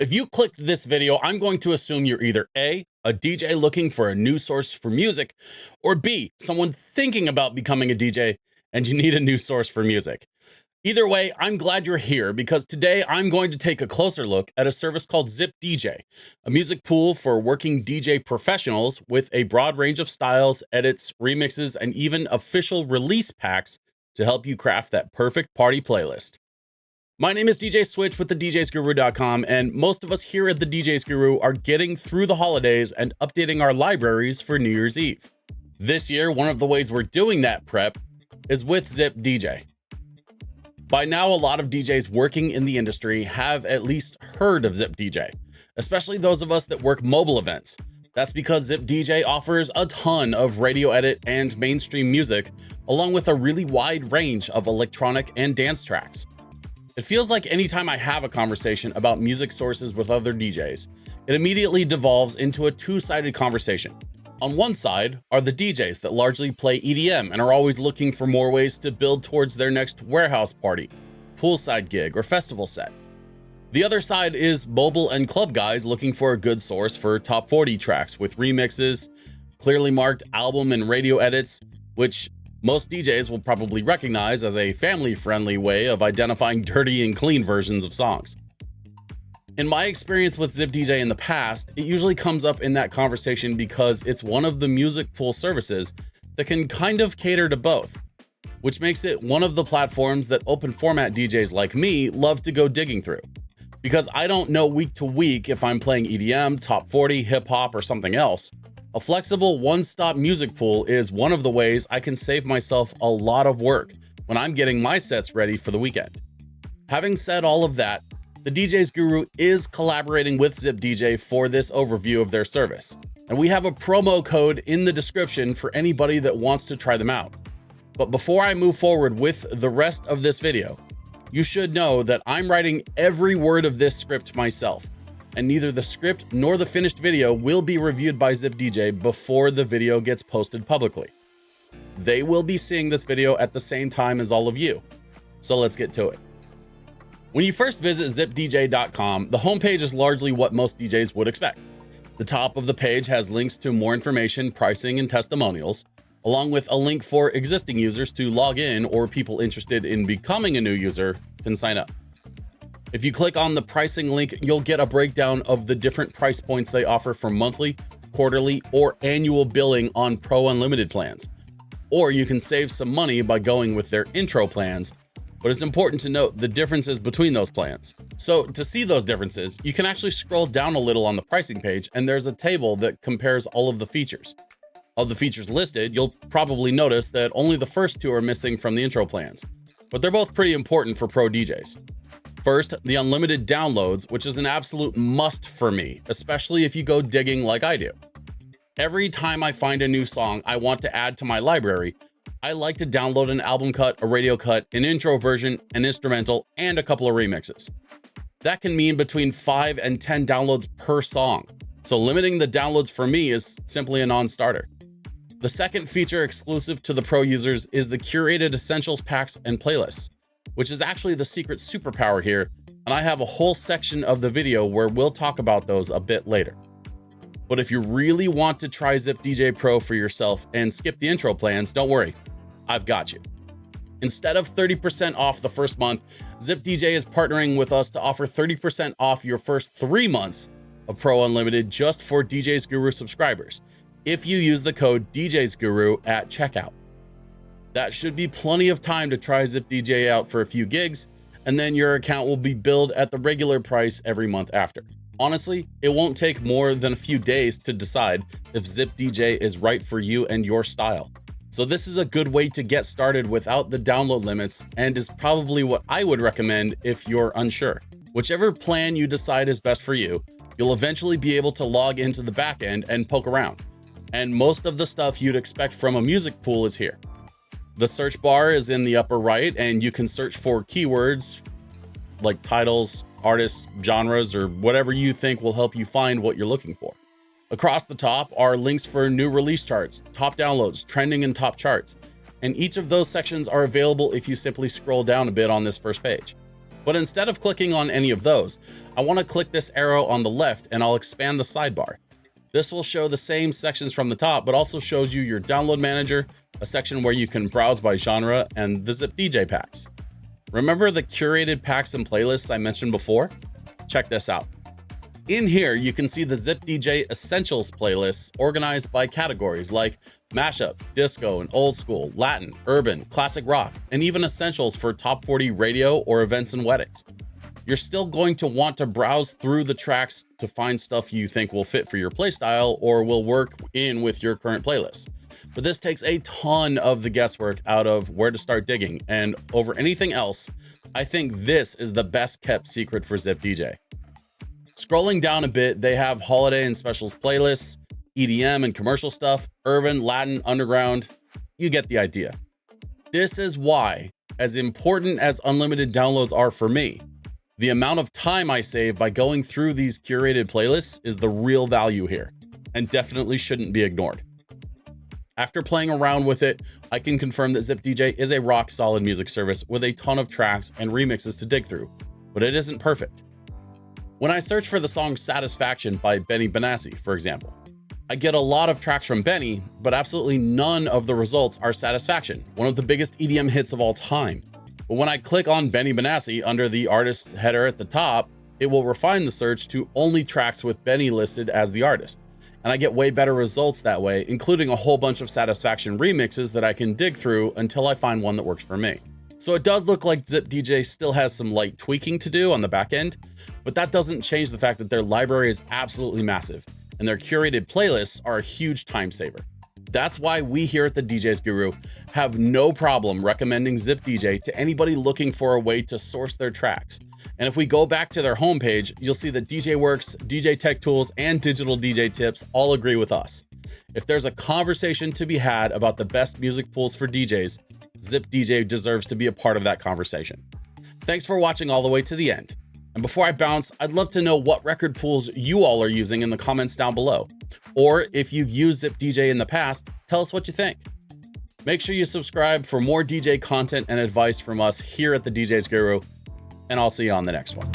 If you clicked this video, I'm going to assume you're either A, a DJ looking for a new source for music, or B, someone thinking about becoming a DJ and you need a new source for music. Either way, I'm glad you're here because today I'm going to take a closer look at a service called ZIPDJ, a music pool for working DJ professionals with a broad range of styles, edits, remixes, and even official release packs to help you craft that perfect party playlist. My name is DJ Switch with the DJsGuru.com, and most of us here at the DJs Guru are getting through the holidays and updating our libraries for New Year's Eve. This year, one of the ways we're doing that prep is with ZIPDJ. By now, a lot of DJs working in the industry have at least heard of ZIPDJ, especially those of us that work mobile events. That's because ZIPDJ offers a ton of radio edit and mainstream music, along with a really wide range of electronic and dance tracks. It feels like anytime I have a conversation about music sources with other DJs, it immediately devolves into a two-sided conversation. On one side are the DJs that largely play EDM and are always looking for more ways to build towards their next warehouse party, poolside gig, or festival set. The other side is mobile and club guys looking for a good source for top 40 tracks with remixes, clearly marked album and radio edits, which most DJs will probably recognize as a family-friendly way of identifying dirty and clean versions of songs. In my experience with ZIPDJ in the past, it usually comes up in that conversation because it's one of the music pool services that can kind of cater to both, which makes it one of the platforms that open format DJs like me love to go digging through. Because I don't know week to week if I'm playing EDM, top 40, hip hop, or something else, a flexible one-stop music pool is one of the ways I can save myself a lot of work when I'm getting my sets ready for the weekend. Having said all of that, the DJs Guru is collaborating with ZIPDJ for this overview of their service, and we have a promo code in the description for anybody that wants to try them out. But before I move forward with the rest of this video, you should know that I'm writing every word of this script myself, and neither the script nor the finished video will be reviewed by ZIPDJ before the video gets posted publicly. They will be seeing this video at the same time as all of you, so let's get to it. When you first visit ZIPDJ.com, the homepage is largely what most DJs would expect. The top of the page has links to more information, pricing, and testimonials, along with a link for existing users to log in or people interested in becoming a new user can sign up. If you click on the pricing link, you'll get a breakdown of the different price points they offer for monthly, quarterly, or annual billing on Pro Unlimited plans. Or you can save some money by going with their intro plans, but it's important to note the differences between those plans. So to see those differences, you can actually scroll down a little on the pricing page and there's a table that compares all of the features. Of the features listed, you'll probably notice that only the first two are missing from the intro plans, but they're both pretty important for pro DJs. First, the unlimited downloads, which is an absolute must for me, especially if you go digging like I do. Every time I find a new song I want to add to my library, I like to download an album cut, a radio cut, an intro version, an instrumental, and a couple of remixes. That can mean between 5 and 10 downloads per song, so limiting the downloads for me is simply a non-starter. The second feature exclusive to the pro users is the curated essentials packs and playlists, which is actually the secret superpower here, and I have a whole section of the video where we'll talk about those a bit later. But if you really want to try ZIPDJ Pro for yourself and skip the intro plans, don't worry, I've got you. Instead of 30% off the first month, ZIPDJ is partnering with us to offer 30% off your first 3 months of Pro Unlimited just for DJs Guru subscribers, if you use the code DJs Guru at checkout. That should be plenty of time to try ZIPDJ out for a few gigs, and then your account will be billed at the regular price every month after. Honestly, it won't take more than a few days to decide if ZIPDJ is right for you and your style. So this is a good way to get started without the download limits and is probably what I would recommend if you're unsure. Whichever plan you decide is best for you, you'll eventually be able to log into the back end and poke around. And most of the stuff you'd expect from a music pool is here. The search bar is in the upper right, and you can search for keywords like titles, artists, genres, or whatever you think will help you find what you're looking for. Across the top are links for new release charts, top downloads, trending and top charts, and each of those sections are available if you simply scroll down a bit on this first page. But instead of clicking on any of those, I want to click this arrow on the left and I'll expand the sidebar. This will show the same sections from the top, but also shows you your download manager, a section where you can browse by genre, and the ZIPDJ packs. Remember the curated packs and playlists I mentioned before? Check this out. In here, you can see the ZIPDJ Essentials playlists organized by categories like mashup, disco and old school, Latin, urban, classic rock, and even essentials for top 40 radio or events and weddings. You're still going to want to browse through the tracks to find stuff you think will fit for your playstyle or will work in with your current playlist. But this takes a ton of the guesswork out of where to start digging, and over anything else, I think this is the best kept secret for ZIPDJ. Scrolling down a bit, they have holiday and specials playlists, EDM and commercial stuff, urban, Latin, underground. You get the idea. This is why, as important as unlimited downloads are for me, the amount of time I save by going through these curated playlists is the real value here, and definitely shouldn't be ignored. After playing around with it, I can confirm that ZIPDJ is a rock solid music service with a ton of tracks and remixes to dig through, but it isn't perfect. When I search for the song Satisfaction by Benny Benassi, for example, I get a lot of tracks from Benny, but absolutely none of the results are Satisfaction, one of the biggest EDM hits of all time. But when I click on Benny Benassi under the artist header at the top, it will refine the search to only tracks with Benny listed as the artist. And I get way better results that way, including a whole bunch of Satisfaction remixes that I can dig through until I find one that works for me. So it does look like ZIPDJ still has some light tweaking to do on the back end, but that doesn't change the fact that their library is absolutely massive and their curated playlists are a huge time saver. That's why we here at the DJs Guru have no problem recommending ZIPDJ to anybody looking for a way to source their tracks. And if we go back to their homepage, you'll see that DJ Works, DJ Tech Tools, and Digital DJ Tips all agree with us. If there's a conversation to be had about the best music pools for DJs, ZIPDJ deserves to be a part of that conversation. Thanks for watching all the way to the end. And before I bounce, I'd love to know what record pools you all are using in the comments down below. Or if you've used ZIPDJ in the past, tell us what you think. Make sure you subscribe for more DJ content and advice from us here at the DJs Guru, and I'll see you on the next one.